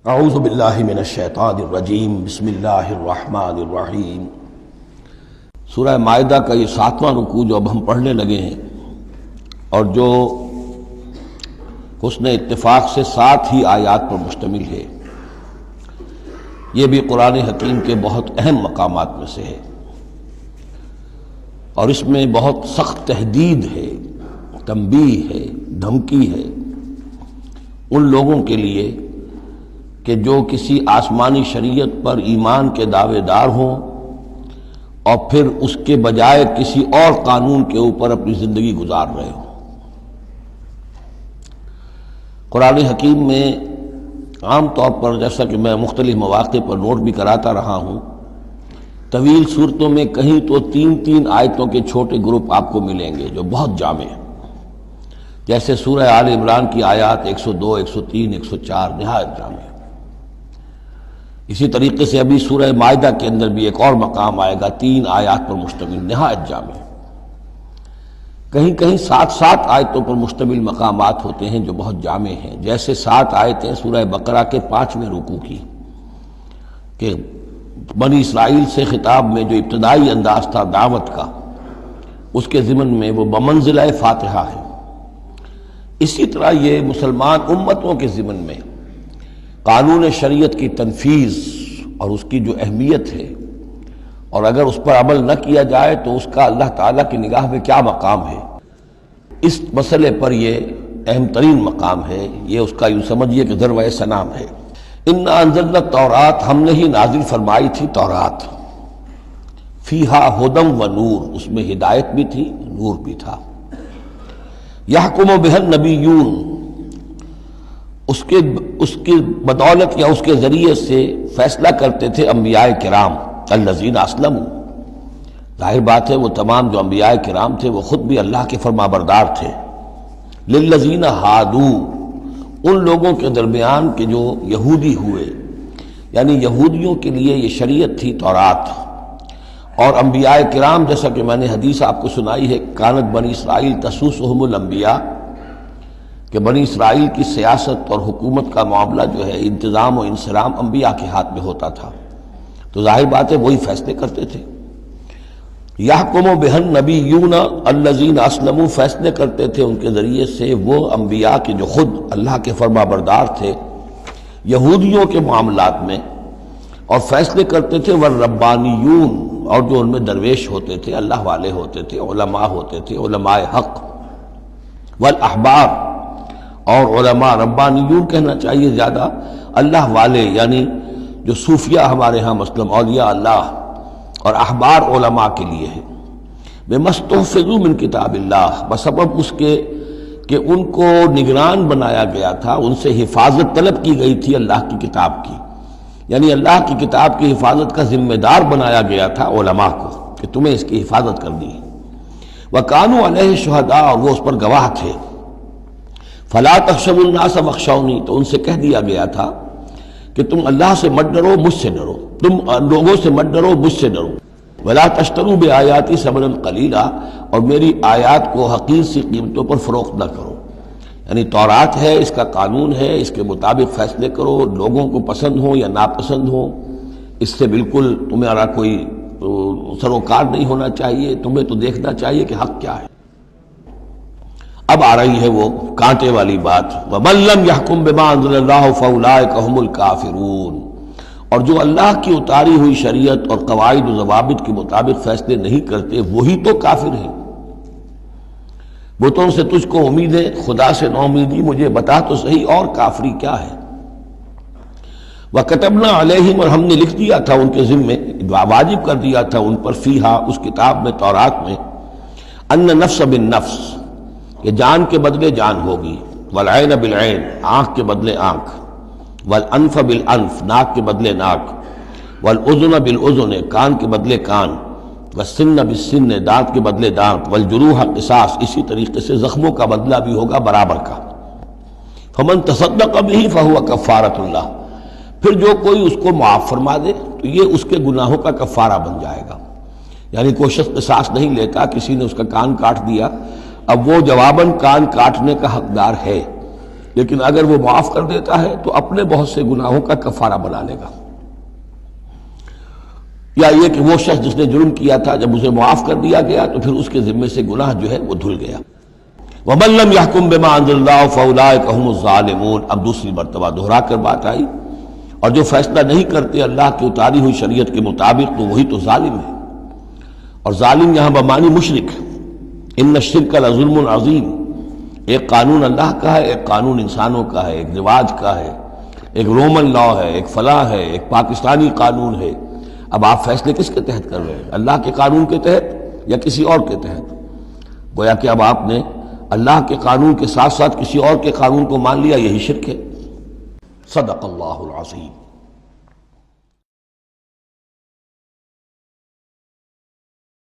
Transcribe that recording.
اعوذ باللہ من الشیطان الرجیم بسم اللہ الرحمن الرحیم۔ سورہ مائدہ کا یہ 7واں رکوع جو اب ہم پڑھنے لگے ہیں اور جو حسن اتفاق سے 7 ہی آیات پر مشتمل ہے، یہ بھی قرآن حکیم کے بہت اہم مقامات میں سے ہے، اور اس میں بہت سخت تہدید ہے، تنبیہ ہے، دھمکی ہے ان لوگوں کے لیے کہ جو کسی آسمانی شریعت پر ایمان کے دعوے دار ہوں اور پھر اس کے بجائے کسی اور قانون کے اوپر اپنی زندگی گزار رہے ہوں۔ قرآن حکیم میں عام طور پر، جیسا کہ میں مختلف مواقع پر نوٹ بھی کراتا رہا ہوں، طویل صورتوں میں کہیں تو 3 آیتوں کے چھوٹے گروپ آپ کو ملیں گے جو بہت جامع ہیں، جیسے سورہ آل عمران کی آیات 102، 103، 104 نہایت جامع ہیں۔ اسی طریقے سے ابھی سورہ مائدہ کے اندر بھی ایک اور مقام آئے گا 3 آیات پر مشتمل، نہایت جامع۔ کہیں کہیں 7 آیتوں پر مشتمل مقامات ہوتے ہیں جو بہت جامع ہیں، جیسے 7 آیتیں سورہ بقرہ کے 5ویں رکوع کی، کہ بنی اسرائیل سے خطاب میں جو ابتدائی انداز تھا دعوت کا، اس کے ضمن میں وہ بمنزلہ فاتحہ ہے۔ اسی طرح یہ مسلمان امتوں کے ضمن میں قانون شریعت کی تنفیذ اور اس کی جو اہمیت ہے، اور اگر اس پر عمل نہ کیا جائے تو اس کا اللہ تعالیٰ کی نگاہ میں کیا مقام ہے، اس مسئلے پر یہ اہم ترین مقام ہے۔ یہ اس کا یوں سمجھیے کہ ذروۂ سنام ہے۔ انا انزلنا التوراۃ، ہم نے ہی نازل فرمائی تھی تورات، فیہا ھدی و نور، اس میں ہدایت بھی تھی، نور بھی تھا۔ یحکم بہا النبیون، اس کی بدولت یا اس کے ذریعے سے فیصلہ کرتے تھے انبیاء کرام، الذین اسلموا، ظاہر بات ہے وہ تمام جو انبیاء کرام تھے وہ خود بھی اللہ کے فرما بردار تھے۔ للذین ہادوا، ان لوگوں کے درمیان کہ جو یہودی ہوئے، یعنی یہودیوں کے لیے یہ شریعت تھی تورات، اور انبیاء کرام، جیسا کہ میں نے حدیث آپ کو سنائی ہے، کانت بنی اسرائیل تسوسہم الانبیاء، کہ بنی اسرائیل کی سیاست اور حکومت کا معاملہ جو ہے، انتظام و انصرام انبیاء کے ہاتھ میں ہوتا تھا، تو ظاہر بات ہے وہی فیصلے کرتے تھے۔ یحکم بہا النبیون الذین اسلموا، فیصلے کرتے تھے ان کے ذریعے سے وہ انبیاء کے جو خود اللہ کے فرما بردار تھے یہودیوں کے معاملات میں، اور فیصلے کرتے تھے والربانیون، اور جو ان میں درویش ہوتے تھے، اللہ والے ہوتے تھے، علماء ہوتے تھے، علماء حق، والاحبار، اور علماء، ربانیون کہنا چاہیے زیادہ، اللہ والے، یعنی جو صوفیہ ہمارے ہاں مثلا اولیاء اللہ، اور احبار علماء کے لیے ہے۔ بما استحفظوا من کتاب اللہ، بسبب اس کے کہ ان کو نگران بنایا گیا تھا، ان سے حفاظت طلب کی گئی تھی اللہ کی کتاب کی، یعنی اللہ کی کتاب کی حفاظت کا ذمہ دار بنایا گیا تھا علماء کو کہ تمہیں اس کی حفاظت کرنی ہے۔ وَكَانُوا عَلَيْهِ شُهَدَاءَ، اور وہ اس پر گواہ تھے۔ فَلَا تَخْشَوُا النَّاسَ وَاخْشَوْنِی، تو ان سے کہہ دیا گیا تھا کہ تم اللہ سے مت ڈرو، مجھ سے ڈرو، تم لوگوں سے مت ڈرو، مجھ سے ڈرو۔ وَلَا تَشْتَرُوا بِآیَاتِی ثَمَنًا قَلِیلًا، اور میری آیات کو حقیر سی قیمتوں پر فروخت نہ کرو، یعنی تورات ہے، اس کا قانون ہے، اس کے مطابق فیصلے کرو، لوگوں کو پسند ہو یا ناپسند ہو، اس سے بالکل تمہارا کوئی سروکار نہیں ہونا چاہیے، تمہیں تو دیکھنا چاہیے کہ حق کیا ہے۔ اب آ رہی ہے وہ کانٹے والی بات، وَمَن لَّمْ يَحْكُم بِمَا أَنزَلَ اللَّهُ فَأُولَٰئِكَ هُمُ الْكَافِرُونَ، اور جو اللہ کی اتاری ہوئی شریعت اور قواعد و ضوابط کے مطابق فیصلے نہیں کرتے وہی تو کافر ہیں۔ بتوں سے تجھ کو امید ہے، خدا سے نو امیدی، مجھے بتا تو صحیح اور کافری کیا ہے۔ وَكَتَبْنَا عَلَيْهِمْ، اور ہم نے لکھ دیا تھا ان کے ذمے، واجب کر دیا تھا ان پر، فیہا، اس کتاب میں، تورات میں، ان نفس بالنفس، کہ جان کے بدلے جان ہوگی، والعین بالعین، آنکھ کے بدلے آنکھ، والانف بالانف، ناک کے بدلے ناک، والاذن بالاذن، کان کے بدلے کان، والسن بالسن، دانت کے بدلے دانت، والجروح قصاص، اسی طریقے سے زخموں کا بدلہ بھی ہوگا برابر کا۔ فمن تصدق بہ فہو کفارۃ اللہ، پھر جو کوئی اس کو معاف فرما دے تو یہ اس کے گناہوں کا کفارہ بن جائے گا، یعنی کوئی شخص قصاص نہیں لیتا، کسی نے اس کا کان کاٹ دیا، اب وہ جواباً کان کاٹنے کا حقدار ہے، لیکن اگر وہ معاف کر دیتا ہے تو اپنے بہت سے گناہوں کا کفارہ بنا لے گا. یا یہ کہ وہ شخص جس نے جرم کیا تھا جب اسے معاف کر دیا گیا تو پھر اس کے ذمے سے گناہ جو ہے وہ دھل گیا. وَمَن لَّمْ يَحْكُم بِمَا أَنزَلَ اللَّهُ فَأُولَٰئِكَ هُمُ الظَّالِمُونَ. اب دوسری مرتبہ دہرا کر بات آئی، اور جو فیصلہ نہیں کرتے اللہ کی اتاری ہوئی شریعت کے مطابق تو وہی تو ظالم ہے. اور ظالم یہاں بمعنی مشرک. ان الشرک لظلم عظیم. ایک قانون اللہ کا ہے، ایک قانون انسانوں کا ہے، ایک رواج کا ہے، ایک رومن لا ہے، ایک فلاں ہے، ایک پاکستانی قانون ہے. اب آپ فیصلے کس کے تحت کر رہے ہیں؟ اللہ کے قانون کے تحت یا کسی اور کے تحت؟ گویا کہ اب آپ نے اللہ کے قانون کے ساتھ ساتھ کسی اور کے قانون کو مان لیا، یہی شرک ہے. صدق اللہ العظیم.